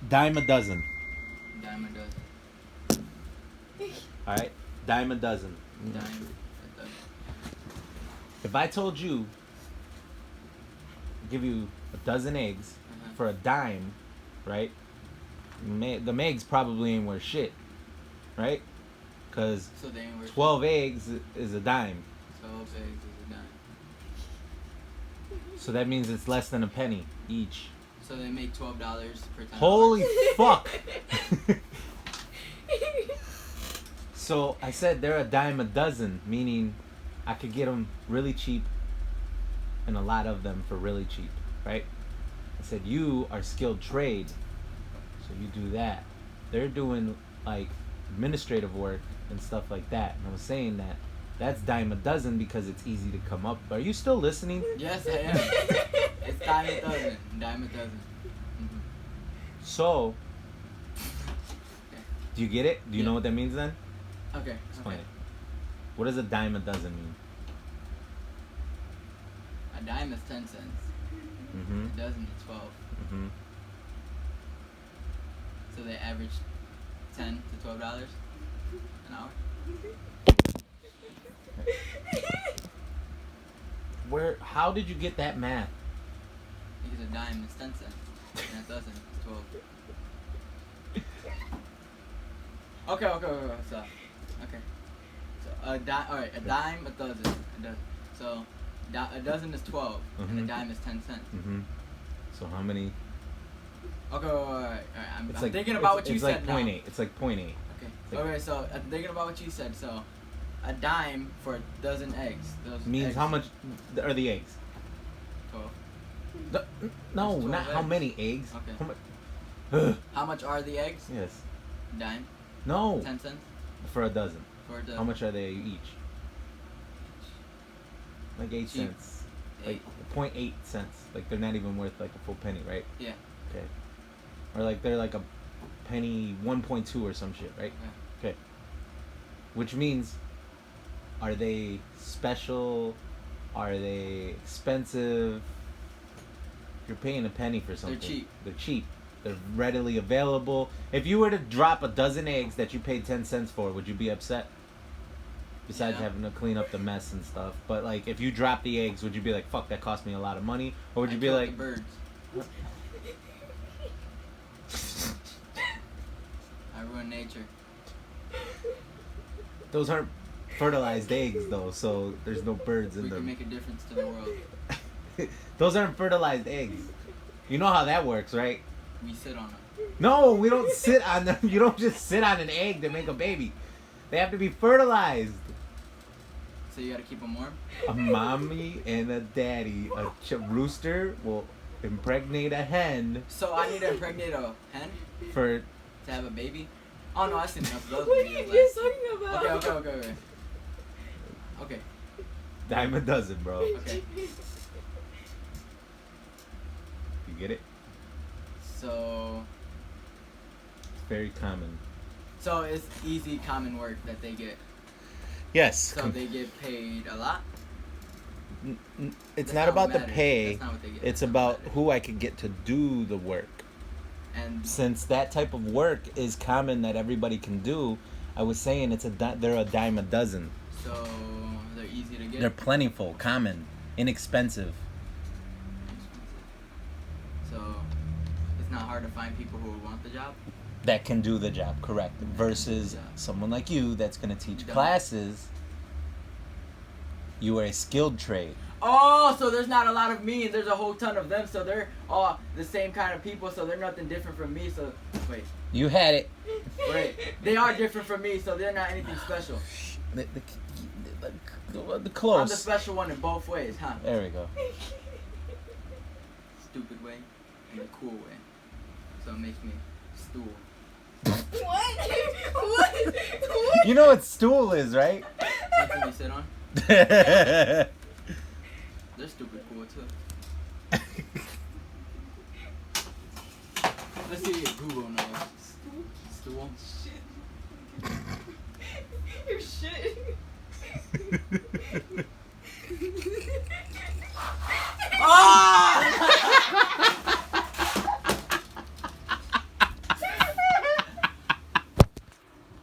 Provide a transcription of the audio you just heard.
Dime a dozen. Dime a dozen. All right, dime a dozen. Dime a dozen. If I told you, give you a dozen eggs for a dime, right? The eggs probably ain't worth shit, right? Because So they ain't worth 12 eggs is a dime. 12 eggs is a dime. So that means it's less than a penny each. So they make $12 per time. Holy fuck! So I said they're a dime a dozen, meaning I could get them really cheap and a lot of them for really cheap, right? I said you are skilled trade, so you do that. They're doing like administrative work and stuff like that. And I was saying that that's dime a dozen because it's easy to come up. Are you still listening? Yes, I am. It's dime a dozen. Dime a dozen. Mm-hmm. So, Okay. do you get it? Do you know what that means then? Okay. Explain Okay. it. What does a dime a dozen mean? A dime is 10 cents. Mm-hmm. A dozen is 12. Mm-hmm. So they average $10 to $12 an hour. How did you get that math? Because a dime is 10 cents. And a dozen is 12. Okay. So, a dime. All right, a dime, a dozen. So, a dozen is 12, and a dime is 10 cents. Mm-hmm. So how many? Okay, all right. I'm like, thinking about what you said like now. 0.8. It's like 0.8. Okay. So I'm thinking about what you said. So, a dime for a dozen eggs. Those Means eggs, how much are the eggs? 12. No, There's 12 not how eggs. many eggs. Okay. How much? How much are the eggs? Yes. Dime. No. 10 cents For a dozen. for a dozen. How much are they each? Like 8 Cheap. cents. Like 0.8 cents. Like they're not even worth like a full penny, right? Yeah. Okay. Or like they're like a penny 1.2 or some shit, right? Yeah. Okay. Which means, are they special? Are they expensive? You're paying a penny for something. They're cheap. They're cheap. They're readily available. If you were to drop a dozen eggs that you paid 10 cents for, would you be upset? Besides having to clean up the mess and stuff. But like, if you drop the eggs, would you be like, fuck, that cost me a lot of money? Or would you be killed like... the birds. I ruined nature. Those aren't fertilized eggs though, so there's no birds in We them. can make a difference to the world. Those aren't fertilized eggs. You know how that works, right? We sit on them. No, we don't sit on them. You don't just sit on an egg to make a baby. They have to be fertilized. So you gotta keep them warm? A mommy and a daddy. A rooster will impregnate a hen So I need to impregnate a hen for... to have a baby? Oh no, I've seen enough of those What are videos. you just talking about? Okay. Okay. Dime a dozen, bro. Okay. You get it? So It's very common. it's easy, common work that they get. Yes. So they get paid a lot? It's That's not not about what the matters. pay. That's not what they get. It's That's not what about matters. who I could get to do the work. And Since that type of work is common that everybody can do, I was saying they're a dime a dozen. so they're easy to get. They're plentiful, common, inexpensive. So it's not hard to find people who would want the job. That can do the job, correct. Versus Yeah. someone like you that's going to teach Don't. classes. You are a skilled trade. Oh, so there's not a lot of me, and there's a whole ton of them. So they're all the same kind of people. So they're nothing different from me. So wait, You had it. they are different from me. So they're not anything special. The I'm the close. special one in both ways, huh? There we go. Stupid way and the cool way. So it makes me stool. What? What? You know what stool is, right? Something you sit on. They're stupid cool too. Let's see if Google knows. Stool. Your shit. Oh!